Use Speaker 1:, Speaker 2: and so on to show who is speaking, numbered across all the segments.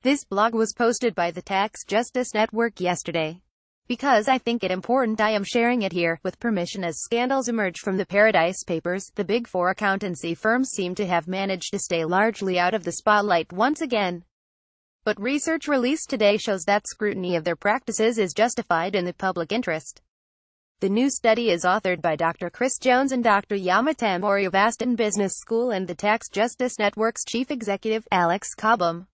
Speaker 1: This blog was posted by the Tax Justice Network yesterday. Because I think it important, I am sharing it here, with permission. As scandals emerge from the Paradise Papers, the Big Four accountancy firms seem to have managed to stay largely out of the spotlight once again. But research released today shows that scrutiny of their practices is justified in the public interest. The new study is authored by Dr. Chris Jones and Dr. Yama Temouri of Aston Business School and the Tax Justice Network's chief executive, Alex Cobham.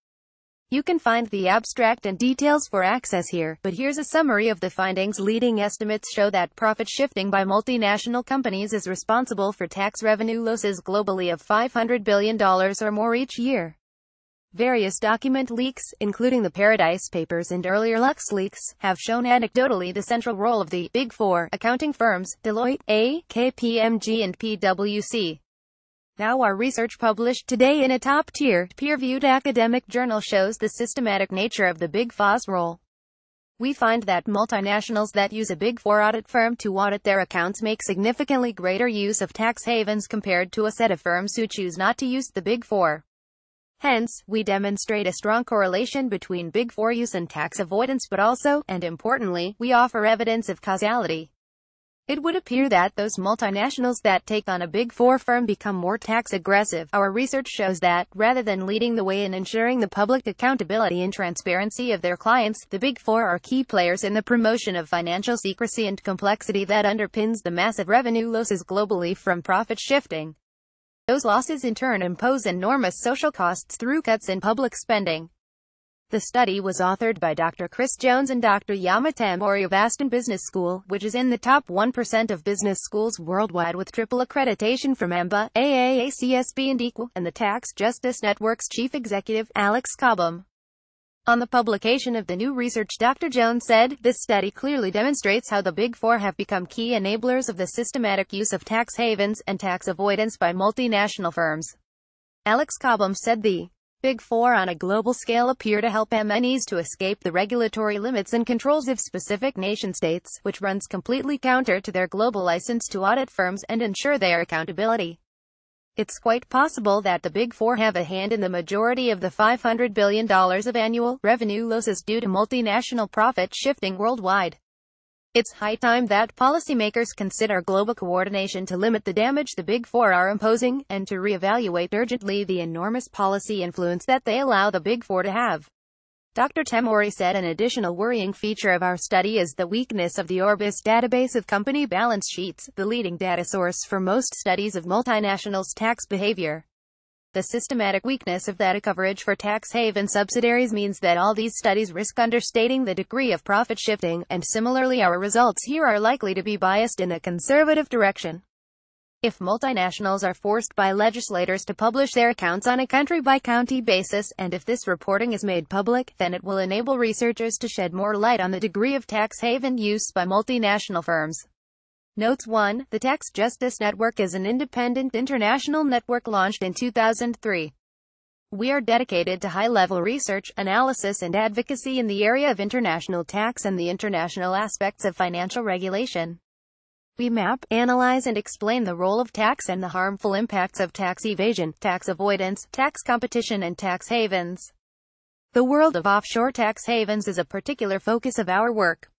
Speaker 1: You can find the abstract and details for access here, but here's a summary of the findings. Leading estimates show that profit shifting by multinational companies is responsible for tax revenue losses globally of $500 billion or more each year. Various document leaks, including the Paradise Papers and earlier LuxLeaks, have shown anecdotally the central role of the Big Four accounting firms, Deloitte, KPMG and PwC. Now, our research published today in a top-tier, peer-reviewed academic journal shows the systematic nature of the Big Four's role. We find that multinationals that use a Big Four audit firm to audit their accounts make significantly greater use of tax havens compared to a set of firms who choose not to use the Big Four. Hence, we demonstrate a strong correlation between Big Four use and tax avoidance, but also, and importantly, we offer evidence of causality. It would appear that those multinationals that take on a Big Four firm become more tax aggressive. Our research shows that, rather than leading the way in ensuring the public accountability and transparency of their clients, the Big Four are key players in the promotion of financial secrecy and complexity that underpins the massive revenue losses globally from profit shifting. Those losses in turn impose enormous social costs through cuts in public spending. The study was authored by Dr. Chris Jones and Dr. Yama Temouri of Aston Business School, which is in the top 1% of business schools worldwide with triple accreditation from AMBA, AAACSB and Equal, and the Tax Justice Network's chief executive, Alex Cobham. On the publication of the new research, Dr. Jones said, "This study clearly demonstrates how the Big Four have become key enablers of the systematic use of tax havens and tax avoidance by multinational firms." Alex Cobham said the Big Four on a global scale appear to help MNEs to escape the regulatory limits and controls of specific nation-states, which runs completely counter to their global license to audit firms and ensure their accountability. It's quite possible that the Big Four have a hand in the majority of the $500 billion of annual revenue losses due to multinational profit shifting worldwide. It's high time that policymakers consider global coordination to limit the damage the Big Four are imposing, and to reevaluate urgently the enormous policy influence that they allow the Big Four to have. Dr. Temouri said an additional worrying feature of our study is the weakness of the Orbis database of company balance sheets, the leading data source for most studies of multinationals' tax behavior. The systematic weakness of that coverage for tax haven subsidiaries means that all these studies risk understating the degree of profit shifting, and similarly our results here are likely to be biased in a conservative direction. If multinationals are forced by legislators to publish their accounts on a country-by-county basis, and if this reporting is made public, then it will enable researchers to shed more light on the degree of tax haven use by multinational firms. Notes 1. The Tax Justice Network is an independent international network launched in 2003. We are dedicated to high-level research, analysis and advocacy in the area of international tax and the international aspects of financial regulation. We map, analyze and explain the role of tax and the harmful impacts of tax evasion, tax avoidance, tax competition and tax havens. The world of offshore tax havens is a particular focus of our work.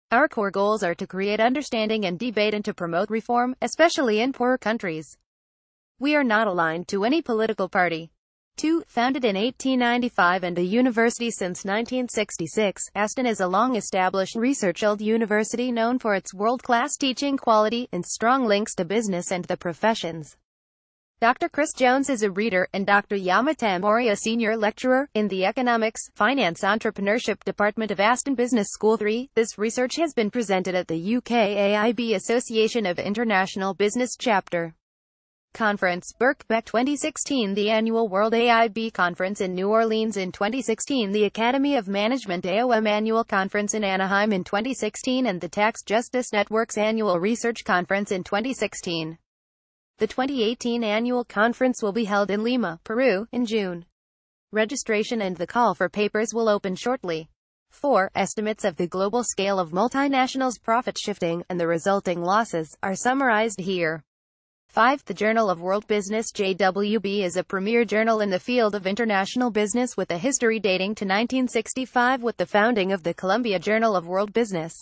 Speaker 1: Our core goals are to create understanding and debate and to promote reform, especially in poorer countries. We are not aligned to any political party. 2. Founded in 1895 and a university since 1966, Aston is a long-established research-held university known for its world-class teaching quality and strong links to business and the professions. Dr. Chris Jones is a reader, and Dr. Yama Temouri a senior lecturer, in the Economics, Finance Entrepreneurship Department of Aston Business School. 3. This research has been presented at the UKAIB Association of International Business Chapter Conference, Birkbeck 2016, the annual World AIB Conference in New Orleans in 2016, the Academy of Management AOM Annual Conference in Anaheim in 2016, and the Tax Justice Network's Annual Research Conference in 2016. The 2018 annual conference will be held in Lima, Peru, in June. Registration and the call for papers will open shortly. 4. Estimates of the global scale of multinationals' profit shifting, and the resulting losses, are summarized here. 5. The Journal of World Business. JWB is a premier journal in the field of international business with a history dating to 1965 with the founding of the Columbia Journal of World Business.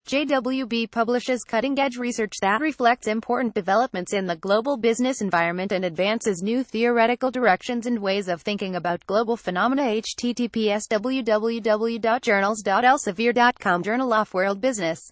Speaker 1: JWB publishes cutting-edge research that reflects important developments in the global business environment and advances new theoretical directions and ways of thinking about global phenomena. https://www.journals.elsevier.com Journal of World Business